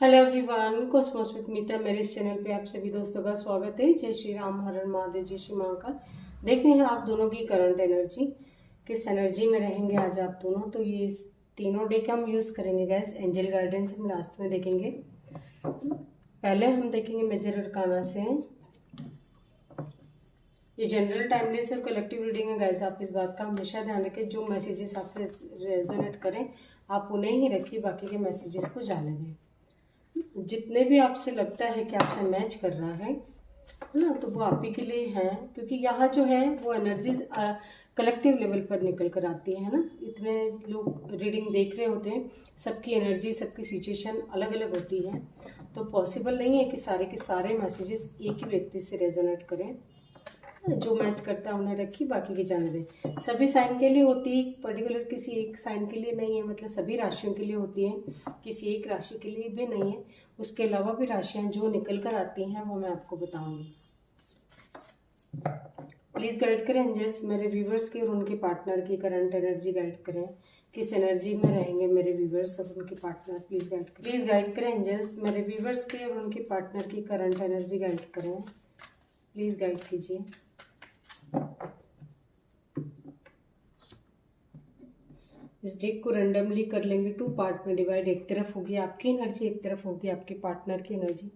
Hello everyone, Cosmos with मीता मेरे इस channel पे आप सभी दोस्तों का स्वागत है। जय श्री राम, हर हर महादेव, जय श्री महाकाल। देखते हैं आप दोनों की करंट एनर्जी, किस एनर्जी में रहेंगे आज आप दोनों। तो ये तीनों डे का हम यूज़ करेंगे गैस। एंजल गाइडेंस हम लास्ट में देखेंगे। पहले हम देखेंगे मेजर अरकाना से। ये जनरल टाइमलेस और कलेक्टिव रीडिंग है गैस। आप इस बात का हमेशा ध्यान रखें, जो मैसेजेस आपसे रेजोनेट करें आप उन्हें ही रखिए, बाकी के मैसेजेस को जाने दें। जितने भी आपसे लगता है कि आपसे मैच कर रहा है ना, तो वो आप ही के लिए है, क्योंकि यहाँ जो है वो एनर्जीज कलेक्टिव लेवल पर निकल कर आती है ना। इतने लोग रीडिंग देख रहे होते हैं, सबकी एनर्जी, सबकी सिचुएशन अलग अलग होती है, तो पॉसिबल नहीं है कि सारे के सारे मैसेजेस एक ही व्यक्ति से रेजोनेट करें। जो मैच करता है उन्हें रखी, बाकी के जाने दें। सभी साइन के लिए होती है, पर्टिकुलर किसी एक साइन के लिए नहीं है, मतलब सभी राशियों के लिए होती है, किसी एक राशि के लिए भी नहीं है। उसके अलावा भी राशियां जो निकल कर आती हैं वो मैं आपको बताऊंगी। प्लीज़ गाइड करें एंजल्स मेरे व्यूवर्स की और उनके पार्टनर की करंट एनर्जी गाइड करें। किस एनर्जी में रहेंगे मेरे व्यूवर्स और उनके पार्टनर, प्लीज़ गाइड करें एंजल्स मेरे व्यूवर्स की और उनके पार्टनर की करंट एनर्जी गाइड करें। प्लीज़ गाइड कीजिए। इस डेक को रैंडमली कर लेंगे, 2 पार्ट में डिवाइड। एक तरफ होगी आपकी एनर्जी, एक तरफ होगी आपके पार्टनर की एनर्जी।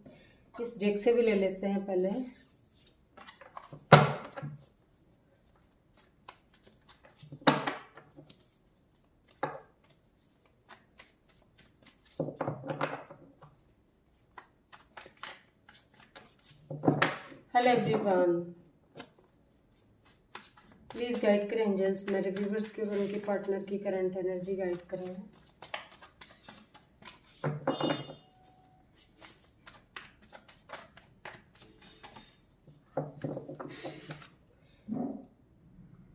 इस डेक से भी ले लेते हैं पहले। हेलो एवरीवन, प्लीज़ गाइड करें एंजल्स मेरे व्यूवर्स के और उनके पार्टनर की करंट एनर्जी गाइड करें।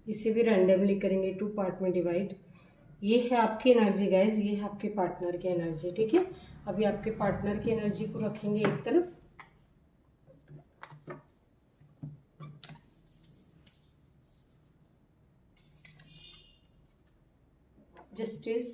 इसे भी रैंडमली करेंगे, 2 पार्ट में डिवाइड। ये है आपकी एनर्जी गाइज, ये है आपके पार्टनर की एनर्जी, ठीक है। अभी आपके पार्टनर की एनर्जी को रखेंगे एक तरफ। जस्टिस,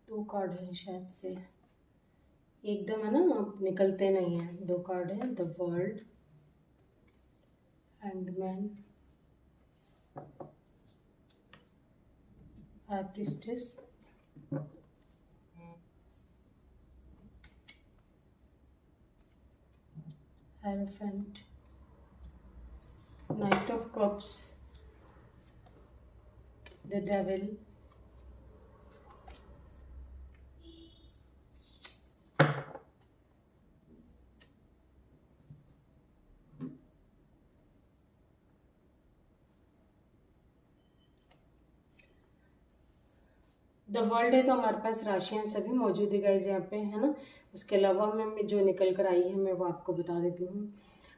दो कार्ड है शायद से, एकदम है ना, आप निकलते नहीं हैं। 2 कार्ड है, the world, handman, high priestess, hierophant, night of cups, the devil, the world है। तो हमारे पास राशियां सभी मौजूद है गाइज यहाँ पे, है ना। उसके अलावा मैं जो निकल कर आई है मैं वो आपको बता देती हूँ।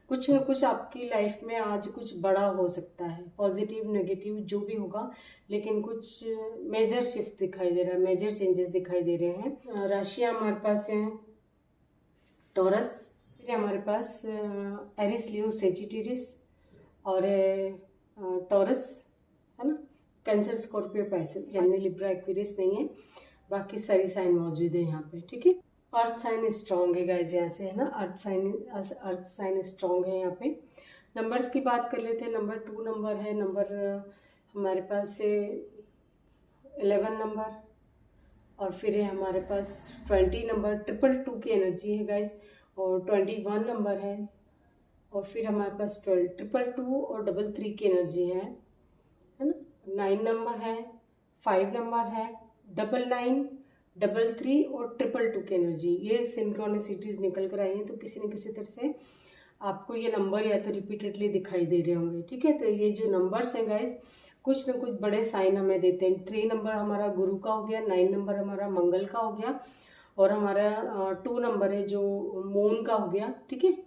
कुछ न कुछ आपकी लाइफ में आज कुछ बड़ा हो सकता है, पॉजिटिव नेगेटिव जो भी होगा, लेकिन कुछ मेजर शिफ्ट दिखाई दे रहा है, मेजर चेंजेस दिखाई दे रहे हैं। राशियां हमारे पास हैं टॉरस, फिर हमारे पास एरिस, लियो, सेजिटेरियस और टॉरस, है ना। Cancer, Scorpio, passive, Gemini, Libra, Aquarius नहीं है, बाकी सारी साइन मौजूद है यहाँ पे, ठीक है। अर्थ साइन स्ट्रॉन्ग है गाइज यहाँ से, है ना। अर्थ साइन स्ट्रॉन्ग है यहाँ पे। नंबर्स की बात कर लेते हैं। नंबर 2 नंबर है, नंबर हमारे पास से 11 नंबर, और फिर है हमारे पास 20 नंबर, 222 की एनर्जी है गाइज, और 21 नंबर है, और फिर हमारे पास 12, 222 और 33 की एनर्जी है ना। 9 नंबर है, 5 नंबर है, 99, 33 और 222 की एनर्जी। ये सिंक्रोनिसिटीज निकल कर आई हैं, तो किसी न किसी तरह से आपको ये नंबर या तो रिपीटेडली दिखाई दे रहे होंगे, ठीक है। तो ये जो नंबर्स हैं गाइज, कुछ न कुछ बड़े साइन हमें देते हैं। 3 नंबर हमारा गुरु का हो गया, 9 नंबर हमारा मंगल का हो गया, और हमारा 2 नंबर है जो मून का हो गया, ठीक है।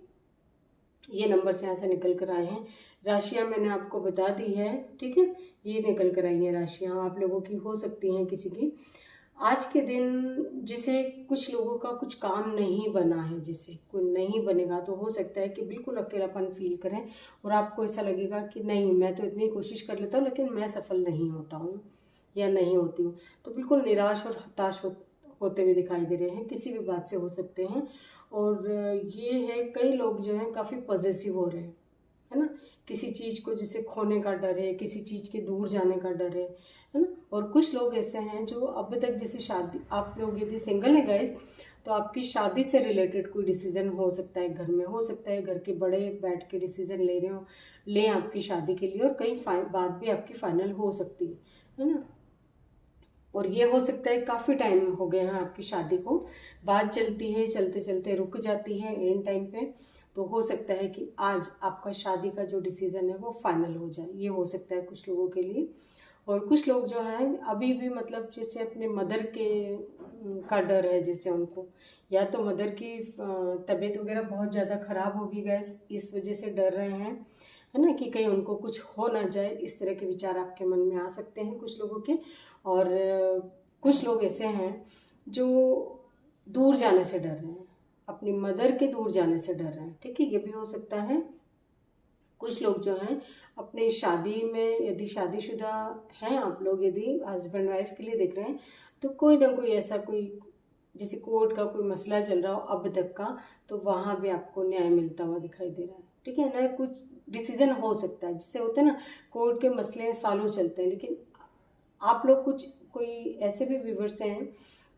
ये नंबर्स यहाँ से निकल कर आए हैं। राशियाँ मैंने आपको बता दी है, ठीक है। ये निकल कर आई हैं राशियाँ, आप लोगों की हो सकती हैं किसी की। आज के दिन जिसे कुछ लोगों का कुछ काम नहीं बना है, जिसे कोई नहीं बनेगा, तो हो सकता है कि बिल्कुल अकेलापन फील करें और आपको ऐसा लगेगा कि नहीं, मैं तो इतनी कोशिश कर लेता हूँ लेकिन मैं सफल नहीं होता हूँ या नहीं होती हूँ। तो बिल्कुल निराश और हताश होते हुए दिखाई दे रहे हैं, किसी भी बात से हो सकते हैं। और ये है, कई लोग जो हैं काफ़ी पॉजेसिव हो रहे हैं, है ना। किसी चीज़ को जैसे खोने का डर है, किसी चीज़ के दूर जाने का डर है ना। और कुछ लोग ऐसे हैं जो अब तक जैसे शादी, आप लोग यदि सिंगल है गाइस, तो आपकी शादी से रिलेटेड कोई डिसीजन हो सकता है, घर में हो सकता है, घर के बड़े बैठ के डिसीजन ले रहे हो, लें आपकी शादी के लिए, और कई बात भी आपकी फाइनल हो सकती है ना। और ये हो सकता है काफ़ी टाइम हो गया है आपकी शादी को, बात चलती है, चलते चलते रुक जाती है एंड टाइम पे। तो हो सकता है कि आज आपका शादी का जो डिसीज़न है वो फाइनल हो जाए, ये हो सकता है कुछ लोगों के लिए। और कुछ लोग जो हैं अभी भी मतलब जैसे अपने मदर के का डर है, जैसे उनको या तो मदर की तबीयत वगैरह बहुत ज़्यादा ख़राब होगी गैस, इस वजह से डर रहे हैं, है ना, कि कहीं उनको कुछ हो ना जाए। इस तरह के विचार आपके मन में आ सकते हैं कुछ लोगों के। और कुछ लोग ऐसे हैं जो दूर जाने से डर रहे हैं, अपनी मदर के दूर जाने से डर रहे हैं, ठीक है, ये भी हो सकता है। कुछ लोग जो हैं अपनी शादी में, यदि शादीशुदा हैं आप लोग, यदि हस्बैंड वाइफ के लिए देख रहे हैं, तो कोई ना कोई ऐसा कोई जैसे कोर्ट का कोई मसला चल रहा हो अब तक का, तो वहाँ भी आपको न्याय मिलता हुआ दिखाई दे रहा है, ठीक है ना। कुछ डिसीजन हो सकता है, जिससे होते हैं ना कोर्ट के मसले सालों चलते हैं, लेकिन आप लोग कुछ कोई ऐसे भी व्यूवर्स हैं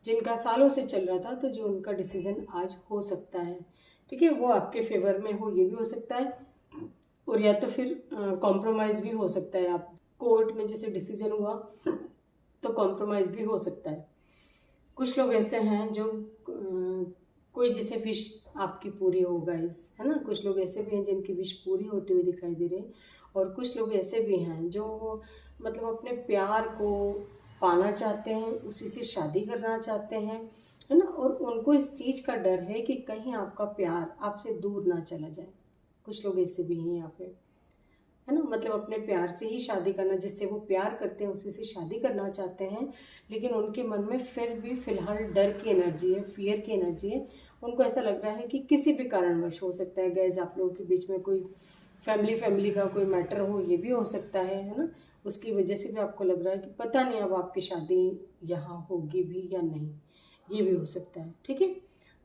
जिनका सालों से चल रहा था, तो जो उनका डिसीजन आज हो सकता है, ठीक है, वो आपके फेवर में हो, ये भी हो सकता है। और या तो फिर कॉम्प्रोमाइज़ भी हो सकता है, आप कोर्ट में जैसे डिसीजन हुआ तो कॉम्प्रोमाइज़ भी हो सकता है। कुछ लोग ऐसे हैं जो कोई जैसे विश आपकी पूरी हो गाइस, है ना। कुछ लोग ऐसे भी हैं जिनकी विश पूरी होती हुई दिखाई दे रही है। और कुछ लोग ऐसे भी हैं जो मतलब अपने प्यार को पाना चाहते हैं, उसी से शादी करना चाहते हैं, है ना। और उनको इस चीज़ का डर है कि कहीं आपका प्यार आपसे दूर ना चला जाए। कुछ लोग ऐसे भी हैं यहाँ पे, है ना, मतलब अपने प्यार से ही शादी करना, जिससे वो प्यार करते हैं उसी से शादी करना चाहते हैं, लेकिन उनके मन में फिर भी फिलहाल डर की एनर्जी है, फियर की एनर्जी है। उनको ऐसा लग रहा है कि किसी भी कारणवश, हो सकता है गैस आप लोगों के बीच में कोई फैमिली का कोई मैटर हो, ये भी हो सकता है ना। उसकी वजह से भी आपको लग रहा है कि पता नहीं अब आपकी शादी यहाँ होगी भी या नहीं, ये भी हो सकता है, ठीक है।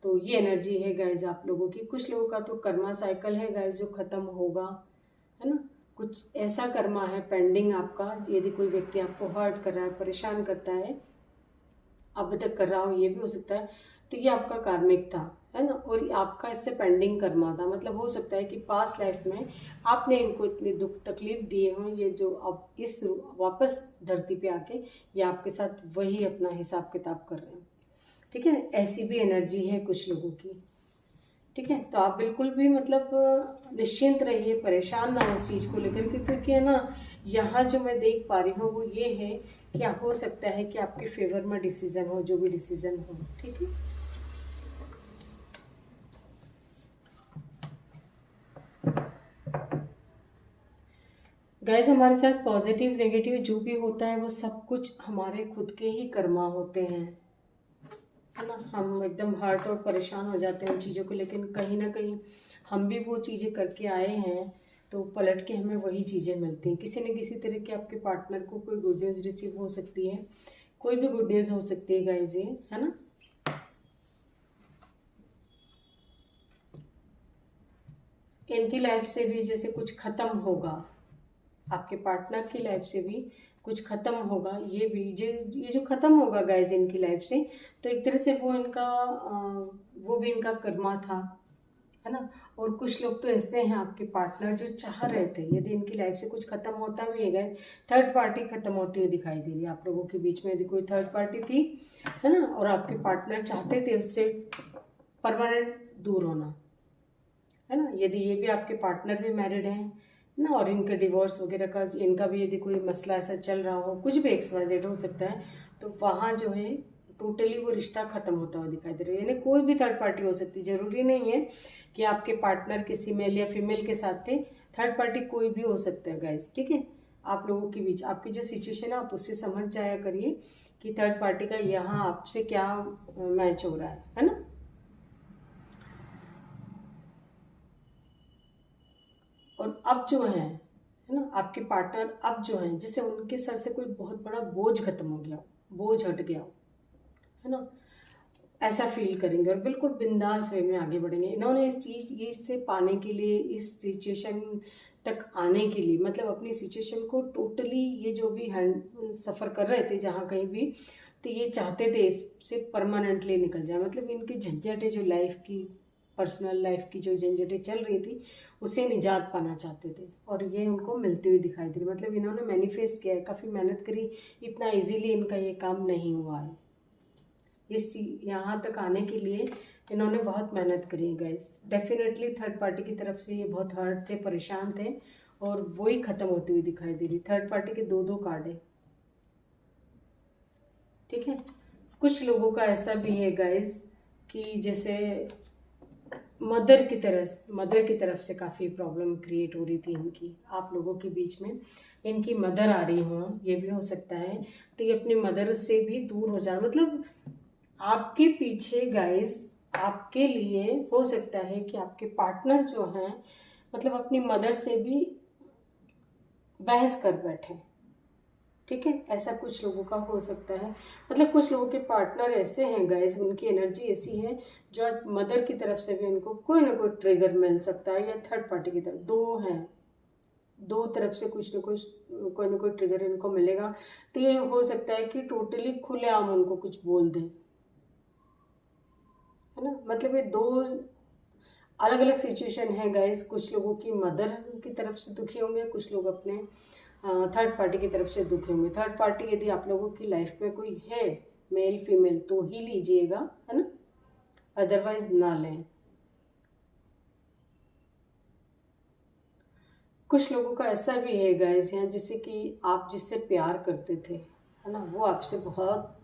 तो ये एनर्जी है गाइज आप लोगों की। कुछ लोगों का तो कर्मा साइकिल है गाइज जो ख़त्म होगा, है ना। कुछ ऐसा कर्मा है पेंडिंग आपका, यदि कोई व्यक्ति आपको हर्ट कर रहा है, परेशान करता है, अब तक कर रहा हो, ये भी हो सकता है। तो ये आपका कार्मिक था, है ना, और आपका इससे पेंडिंग कर्मा था। मतलब हो सकता है कि पास्ट लाइफ में आपने इनको इतनी दुख तकलीफ दिए हों, ये जो अब इस वापस धरती पे आके ये आपके साथ वही अपना हिसाब किताब कर रहे हैं, ठीक है। ऐसी भी एनर्जी है कुछ लोगों की, ठीक है। तो आप बिल्कुल भी मतलब निश्चिंत रहिए, परेशान ना हो उस चीज़ को लेकर के, क्योंकि है ना यहाँ जो मैं देख पा रही हूँ वो ये है कि हो सकता है कि आपके फेवर में डिसीजन हो, जो भी डिसीजन हो, ठीक है। गाइस, हमारे साथ पॉजिटिव नेगेटिव जो भी होता है वो सब कुछ हमारे खुद के ही कर्मा होते हैं, है ना। हम एकदम हर्ट और परेशान हो जाते हैं उन चीज़ों को, लेकिन कहीं ना कहीं हम भी वो चीज़ें करके आए हैं, तो पलट के हमें वही चीज़ें मिलती हैं। किसी न किसी तरह के आपके पार्टनर को कोई गुड न्यूज़ रिसीव हो सकती है, कोई भी गुड न्यूज़ हो सकती है गाइस, ये है ना। इनकी लाइफ से भी जैसे कुछ ख़त्म होगा, आपके पार्टनर की लाइफ से भी कुछ ख़त्म होगा, ये जो ख़त्म होगा गाइज इनकी लाइफ से, तो एक तरह से वो भी इनका कर्मा था, है ना। और कुछ लोग तो ऐसे हैं आपके पार्टनर जो चाह रहे थे, यदि इनकी लाइफ से कुछ ख़त्म होता भी है गाइज, थर्ड पार्टी ख़त्म होती हुई दिखाई दे रही है आप लोगों के बीच में। यदि कोई थर्ड पार्टी थी, है ना, और आपके पार्टनर चाहते थे उससे परमानेंट दूर होना, है ना। यदि ये भी आपके पार्टनर भी मैरिड हैं ना, और इनके डिवोर्स वगैरह का इनका भी यदि कोई मसला ऐसा चल रहा हो, कुछ भी XYZ हो सकता है, तो वहाँ जो है टोटली वो रिश्ता ख़त्म होता हुआ दिखाई दे रहा है। यानी कोई भी थर्ड पार्टी हो सकती है, ज़रूरी नहीं है कि आपके पार्टनर किसी मेल या फीमेल के साथ थे, थर्ड पार्टी कोई भी हो सकता है गाइस, ठीक है। आप लोगों के बीच आपकी जो सिचुएशन है आप उससे समझ जाया करिए कि थर्ड पार्टी का यहाँ आपसे क्या मैच हो रहा है ना। और अब जो है ना आपके पार्टनर, अब जो है जैसे उनके सर से कोई बहुत बड़ा बोझ खत्म हो गया, बोझ हट गया, है ना, ऐसा फील करेंगे और बिल्कुल बिंदास वे में आगे बढ़ेंगे। इन्होंने इस चीज़ इससे पाने के लिए, इस सिचुएशन तक आने के लिए, मतलब अपनी सिचुएशन को टोटली, ये जो भी सफ़र कर रहे थे जहाँ कहीं भी, तो ये चाहते थे इससे परमानेंटली निकल जाए। मतलब इनकी झंझटें जो लाइफ की, पर्सनल लाइफ की जो झंझटें चल रही थी, उससे निजात पाना चाहते थे और ये उनको मिलती हुई दिखाई दे रही। मतलब इन्होंने मैनिफेस्ट किया है, काफ़ी मेहनत करी, इतना इजीली इनका ये काम नहीं हुआ है। इस यहाँ तक आने के लिए इन्होंने बहुत मेहनत करी है गाइस। डेफिनेटली थर्ड पार्टी की तरफ से ये बहुत हर्ट थे, परेशान थे और वो ही ख़त्म होती हुई दिखाई दे रही। थर्ड पार्टी के दो कार्ड है, ठीक है। कुछ लोगों का ऐसा भी है गाइस कि जैसे मदर की तरफ से काफ़ी प्रॉब्लम क्रिएट हो रही थी इनकी, आप लोगों के बीच में इनकी मदर आ रही हो, ये भी हो सकता है। तो ये अपनी मदर से भी दूर हो जाए, मतलब आपके पीछे गाइस, आपके लिए हो सकता है कि आपके पार्टनर जो हैं, मतलब अपनी मदर से भी बहस कर बैठे, ठीक है। ऐसा कुछ लोगों का हो सकता है। मतलब कुछ लोगों के पार्टनर ऐसे हैं गाइस, उनकी एनर्जी ऐसी है जो मदर की तरफ से भी इनको कोई ना कोई ट्रिगर मिल सकता है, या थर्ड पार्टी की तरफ, दो हैं, दो तरफ से कुछ ना कुछ, कोई ना कोई ट्रिगर इनको मिलेगा। तो ये हो सकता है कि टोटली खुलेआम उनको कुछ बोल दें, है ना। मतलब ये दो अलग अलग सिचुएशन है गाइस। कुछ लोगों की मदर की तरफ से दुखी होंगे, कुछ लोग अपने थर्ड पार्टी की तरफ से दुखी होंगे। थर्ड पार्टी यदि आप लोगों की लाइफ में कोई है, मेल फीमेल, तो ही लीजिएगा, है ना, अदरवाइज ना लें। कुछ लोगों का ऐसा भी है गाइस यहाँ, जैसे कि आप जिससे प्यार करते थे, है ना, वो आपसे बहुत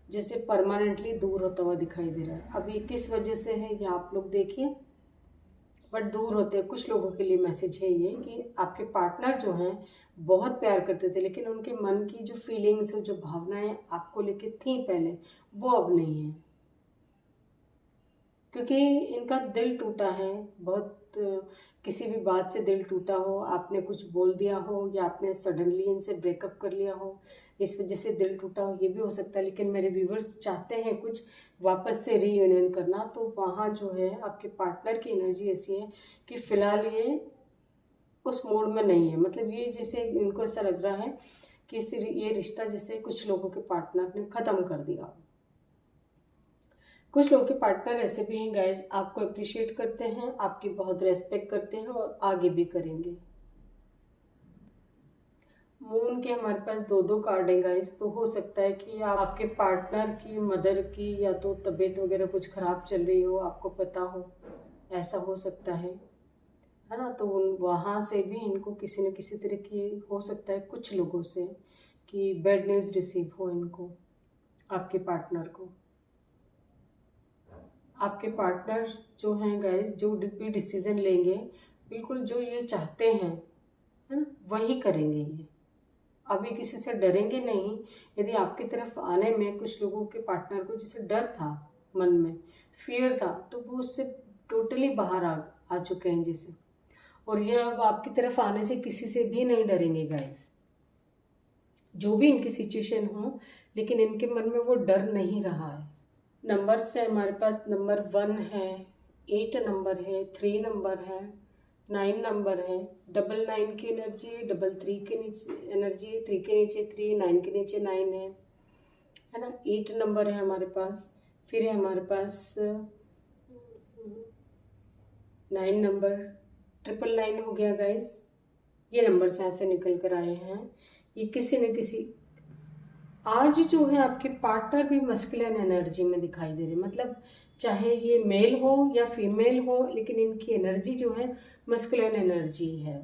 जैसे परमानेंटली दूर होता हुआ दिखाई दे रहा है। अब ये किस वजह से है ये आप लोग देखिए, बट दूर होते हैं। कुछ लोगों के लिए मैसेज है ये कि आपके पार्टनर जो हैं बहुत प्यार करते थे, लेकिन उनके मन की जो फीलिंग्स, जो भावनाएं आपको लेके थी पहले, वो अब नहीं है, क्योंकि इनका दिल टूटा है बहुत। किसी भी बात से दिल टूटा हो, आपने कुछ बोल दिया हो या आपने सडनली इनसे ब्रेकअप कर लिया हो, इस वजह से दिल टूटा हो, ये भी हो सकता है। लेकिन मेरे व्यूवर्स चाहते हैं कुछ वापस से रीयूनियन करना, तो वहाँ जो है आपके पार्टनर की एनर्जी ऐसी है कि फ़िलहाल ये उस मोड में नहीं है। मतलब ये जैसे इनको ऐसा लग रहा है कि ये रिश्ता जैसे कुछ लोगों के पार्टनर ने ख़त्म कर दिया। कुछ लोगों के पार्टनर ऐसे भी हैं गाइस, आपको अप्रिशिएट करते हैं, आपकी बहुत रेस्पेक्ट करते हैं और आगे भी करेंगे। मून के हमारे पास दो कार्ड हैं गाइस, तो हो सकता है कि आपके पार्टनर की मदर की या तो तबीयत वगैरह कुछ ख़राब चल रही हो, आपको पता हो, ऐसा हो सकता है ना। तो वहाँ से भी इनको किसी न किसी तरह की हो सकता है, कुछ लोगों से, कि बैड न्यूज़ रिसीव हो इनको, आपके पार्टनर को। आपके पार्टनर जो हैं गाइस, जो भी डिसीजन लेंगे, बिल्कुल जो ये चाहते हैं, है ना, वही करेंगे ये। अभी किसी से डरेंगे नहीं। यदि आपकी तरफ आने में कुछ लोगों के पार्टनर को जैसे डर था, मन में फियर था, तो वो उससे टोटली बाहर आ चुके हैं जैसे। और ये अब आपकी तरफ आने से किसी से भी नहीं डरेंगे गाइस, जो भी इनकी सिचुएशन हो, लेकिन इनके मन में वो डर नहीं रहा है। नंबर से हमारे पास नंबर 1 है, 8 नंबर है, 3 नंबर है, 9 नंबर है, 99 की एनर्जी, 33 की नीचे एनर्जी, 3 के नीचे 3, 9 के नीचे 9 है ना। 8 नंबर है हमारे पास, फिर है हमारे पास 9 नंबर, 999 हो गया गाइस। ये नंबर से यहाँ से निकल कर आए हैं। ये किसी न किसी, आज जो है आपके पार्टनर भी मस्कुलिन एनर्जी में दिखाई दे रहे, मतलब चाहे ये मेल हो या फीमेल हो, लेकिन इनकी एनर्जी जो है मस्कुलिन एनर्जी है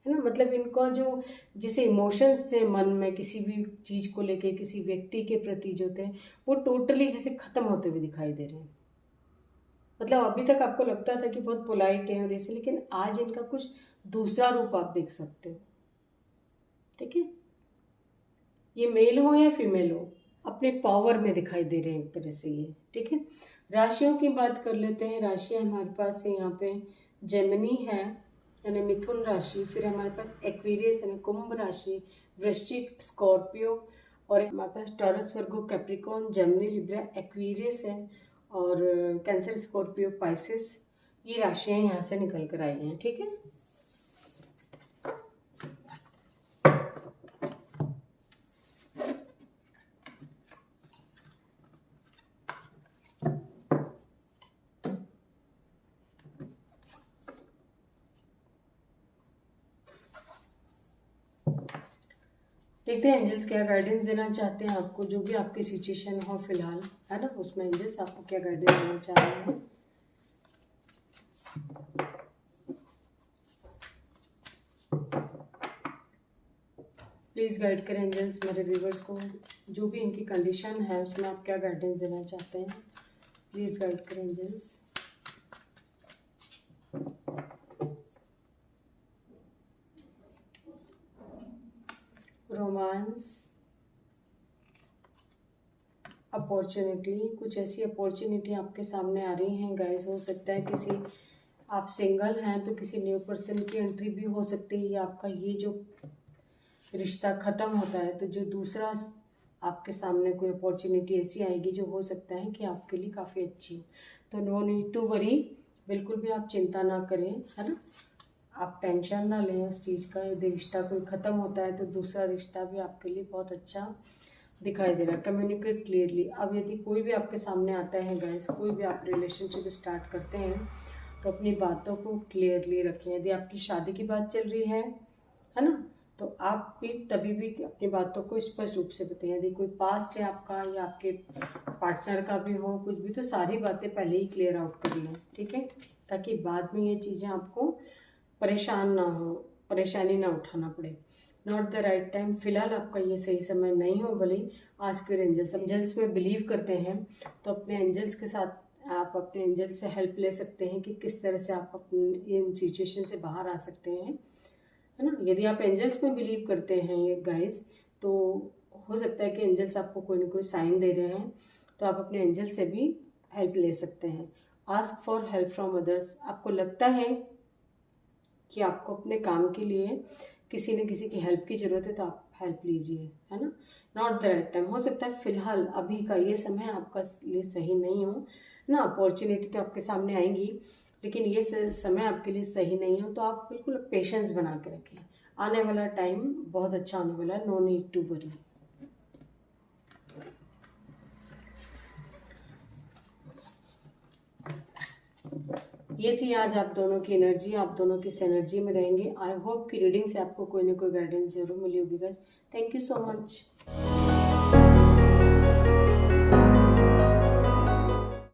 ना। मतलब इनका जो जैसे इमोशंस थे मन में किसी भी चीज़ को लेके, किसी व्यक्ति के प्रति जो थे, वो टोटली जैसे ख़त्म होते हुए दिखाई दे रहे हैं। मतलब अभी तक आपको लगता था कि बहुत पोलाइट है और ऐसे, लेकिन आज इनका कुछ दूसरा रूप आप देख सकते हो, ठीक है। ये मेल हो या फीमेल हो, अपने पावर में दिखाई दे रहे हैं एक तरह से ये, ठीक है। राशियों की बात कर लेते हैं। राशियाँ हमारे पास है यहाँ पे जेमिनी है यानी मिथुन राशि, फिर हमारे पास एक्वेरियस यानी कुंभ राशि, वृश्चिक, स्कॉर्पियो, और हमारे पास टॉरस, वर्गो, कैप्रिकॉर्न, जेमिनी, लिब्रा, एक्वेरियस है, और कैंसर, स्कॉर्पियो, पाइसिस। ये राशियाँ यहाँ से निकल कर आई हैं, ठीक है। देखते हैं एंजल्स क्या गाइडेंस देना चाहते हैं आपको, जो भी आपकी सिचुएशन हो फिलहाल, है ना, उसमें एंजल्स आपको क्या गाइडेंस देना चाह रहे हैं। प्लीज़ गाइड करें एंजल्स मेरे व्यूवर्स को, जो भी इनकी कंडीशन है उसमें आप क्या गाइडेंस देना चाहते हैं। प्लीज़ गाइड करें एंजल्स। रोमांस, अपॉर्चुनिटी, कुछ ऐसी अपॉर्चुनिटी आपके सामने आ रही हैं गाइस। हो सकता है किसी, आप सिंगल हैं तो किसी न्यू पर्सन की एंट्री भी हो सकती है, या आपका ये जो रिश्ता ख़त्म होता है तो जो दूसरा आपके सामने कोई अपॉर्चुनिटी ऐसी आएगी जो हो सकता है कि आपके लिए काफ़ी अच्छी हो। तो नो नीड टू वरी, बिल्कुल भी आप चिंता ना करें, है ना, आप टेंशन ना लें उस चीज़ का। यदि रिश्ता कोई ख़त्म होता है तो दूसरा रिश्ता भी आपके लिए बहुत अच्छा दिखाई दे रहा है। Communicate clearly. अब यदि कोई भी आपके सामने आता है गाइस, कोई भी आप रिलेशनशिप स्टार्ट करते हैं तो अपनी बातों को क्लियरली रखें। यदि आपकी शादी की बात चल रही है ना, तो आप भी तभी भी अपनी बातों को स्पष्ट रूप से बताएं। यदि कोई पास्ट है आपका या आपके पार्टनर का भी हो कुछ भी, तो सारी बातें पहले ही क्लियर आउट कर लें, ठीक है, ताकि बाद में ये चीज़ें आपको परेशान ना हो, परेशानी ना उठाना पड़े। नॉट द राइट टाइम, फिलहाल आपका ये सही समय नहीं हो। भले आस्क योर एंजल्स में बिलीव करते हैं तो अपने एंजल्स के साथ आप अपने एंजल से हेल्प ले सकते हैं कि किस तरह से आप अपने इन सिचुएशन से बाहर आ सकते हैं, है ना। यदि आप एंजल्स में बिलीव करते हैं ये गाइस, तो हो सकता है कि एंजल्स आपको कोई ना कोई साइन दे रहे हैं, तो आप अपने एंजल से भी हेल्प ले सकते हैं। Ask for help from others. आपको लगता है कि आपको अपने काम के लिए किसी न किसी की हेल्प की ज़रूरत है तो आप हेल्प लीजिए, है ना। नॉट द राइट टाइम, हो सकता है फिलहाल अभी का ये समय आपका लिए सही नहीं हो ना। अपॉर्चुनिटी तो आपके सामने आएंगी, लेकिन ये समय आपके लिए सही नहीं हो, तो आप बिल्कुल पेशेंस बना के रखें। आने वाला टाइम बहुत अच्छा आने वाला है, नो नीड टू वरी। ये थी आज आप दोनों की एनर्जी, आप दोनों की एनर्जी में रहेंगे। आई होप कि रीडिंग से आपको कोई ना कोई गाइडेंस जरूर मिली होगी guys. Thank you so much.